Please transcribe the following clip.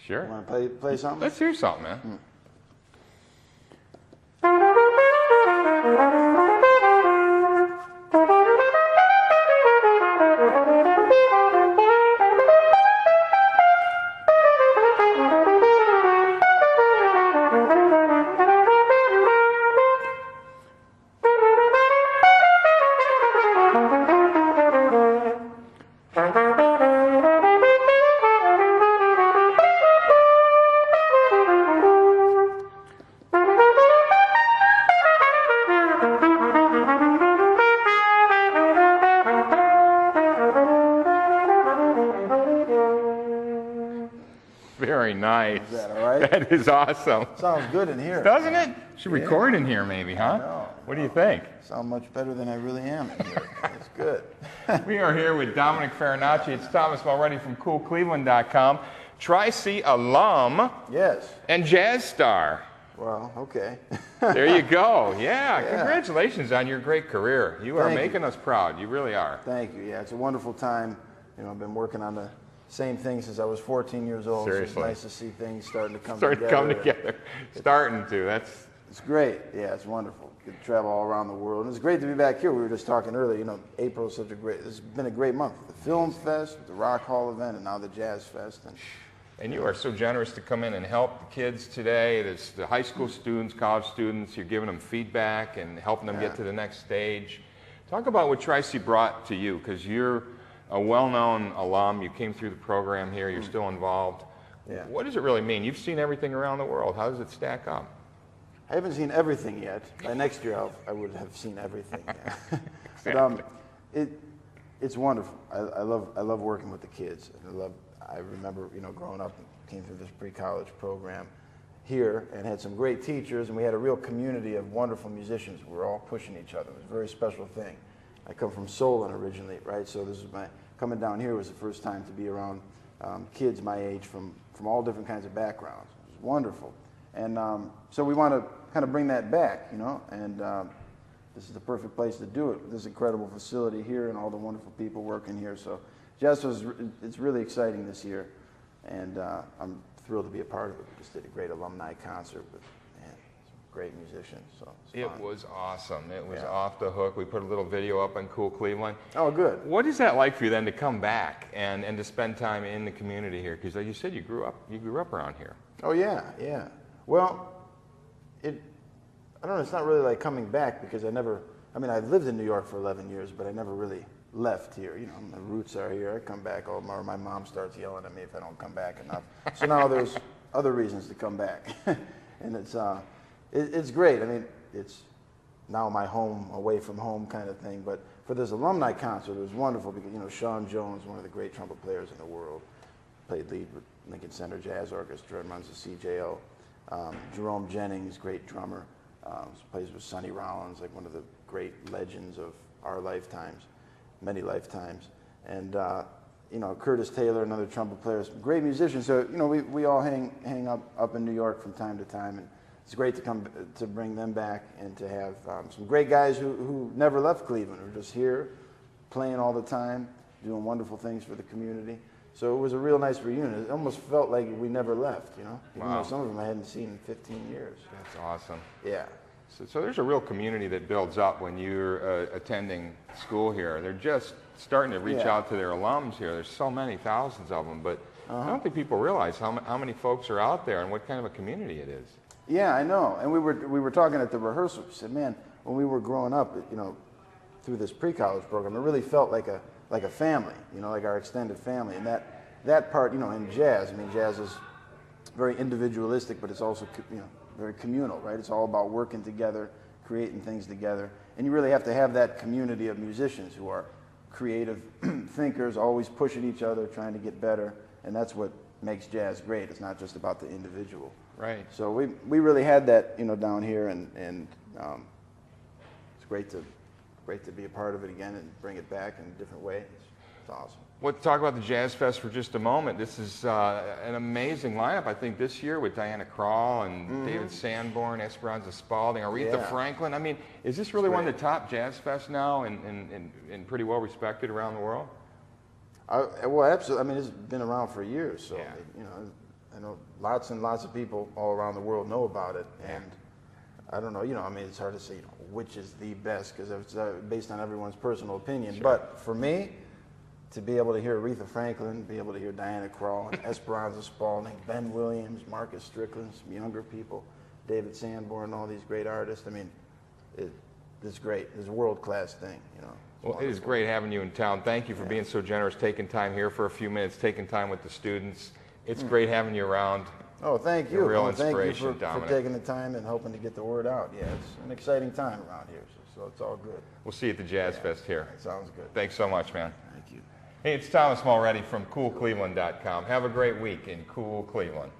Sure. Want to play something? Let's hear something, man. Very nice. Is that all right? That is awesome. Sounds good in here. Doesn't it? Should record in here maybe, huh? I know. What do you think? Sound much better than I really am in here. That's good. We are here with Dominick Farinacci. It's Thomas Mulready from CoolCleveland.com. Tri-C alum. Yes. And jazz star. Well, okay. There you go. Yeah, congratulations on your great career. You are Thank making us proud. You really are. Thank you. Yeah, it's a wonderful time. You know, I've been working on the same thing since I was 14 years old. Seriously. So it's nice to see things starting to come together. Starting to. It's great. Yeah, it's wonderful. Get to travel all around the world. And it's great to be back here. We were just talking earlier, you know, April is it's been a great month. The Film Fest, the Rock Hall event, and now the Jazz Fest. And you are so generous to come in and help the kids today. There's the high school students, college students. You're giving them feedback and helping them get to the next stage. Talk about what Tri-C brought to you, because you're a well-known alum. You came through the program here. You're still involved. Yeah. What does it really mean? You've seen everything around the world. How does it stack up? I haven't seen everything yet. By next year, I would have seen everything. Exactly. But it's wonderful. I love working with the kids. I remember, you know, growing up and came through this pre-college program here and had some great teachers, and we had a real community of wonderful musicians. We were all pushing each other. It was a very special thing. I come from Solon originally, right? So this is coming down here was the first time to be around kids my age from all different kinds of backgrounds. It was wonderful. And so we want to kind of bring that back, you know, and this is the perfect place to do it with this incredible facility here and all the wonderful people working here. So it's really exciting this year, and I'm thrilled to be a part of it. We just did a great alumni concert with some great musicians. So it was awesome. It was off the hook. We put a little video up on Cool Cleveland. Oh, good. What is that like for you then to come back and to spend time in the community here? Because like you said, you grew up around here. Oh yeah. Well, I don't know. It's not really like coming back because I've lived in New York for 11 years, but I never really left here. You know, my roots are here. I come back, or my mom starts yelling at me if I don't come back enough. So now there's other reasons to come back, and it's great. I mean, it's now my home, away from home kind of thing. But for this alumni concert, it was wonderful because, you know, Sean Jones, one of the great trumpet players in the world, played lead with Lincoln Center Jazz Orchestra and runs the CJO. Jerome Jennings, great drummer, plays with Sonny Rollins, like one of the great legends of our lifetimes, many lifetimes. And you know, Curtis Taylor, another trumpet player, some great musicians. So, you know, we all hang up in New York from time to time, and it's great to bring them back and to have some great guys who never left Cleveland, who are just here, playing all the time, doing wonderful things for the community. So it was a real nice reunion. It almost felt like we never left, you know? Even though some of them I hadn't seen in 15 years. That's awesome. Yeah. So there's a real community that builds up when you're attending school here. They're just starting to reach out to their alums here. There's so many, thousands of them, but I don't think people realize how many folks are out there and what kind of a community it is. Yeah, I know. And we were talking at the rehearsal. We said, man, when we were growing up, you know, through this pre-college program, it really felt like a family, you know, like our extended family. And that part, you know, in jazz, I mean, jazz is very individualistic, but it's also, you know, very communal, right? It's all about working together, creating things together. And you really have to have that community of musicians who are creative thinkers, always pushing each other, trying to get better. And that's what makes jazz great. It's not just about the individual. Right. So we really had that, you know, down here, and it's great to be a part of it again and bring it back in a different way. It's awesome. Well, talk about the Jazz Fest for just a moment. This is an amazing lineup, I think, this year with Diana Krall and David Sanborn, Esperanza Spalding, Aretha Franklin. I mean, is this really one of the top Jazz Fests now and pretty well respected around the world? Well, absolutely. I mean, it's been around for years, so Yeah. you know, I know lots and lots of people all around the world know about it, and I don't know. You know, I mean, it's hard to say which is the best because it's based on everyone's personal opinion. Sure. But for me, to be able to hear Aretha Franklin, be able to hear Diana Krall, and Esperanza Spalding, Ben Williams, Marcus Strickland, some younger people, David Sanborn, all these great artists. I mean, it's great. It's a world-class thing, you know. Well, it is great having you in town. Thank you for being so generous, taking time here for a few minutes, taking time with the students. It's great having you around. Oh, thank You're you. a real Well, thank you inspiration, for Dominick. taking the time and helping to get the word out. Yeah, it's an exciting time around here, so it's all good. We'll see you at the Jazz Fest here. That sounds good. Thanks so much, man. Thank you. Hey, it's Thomas Mulready from CoolCleveland.com. Have a great week in cool Cleveland.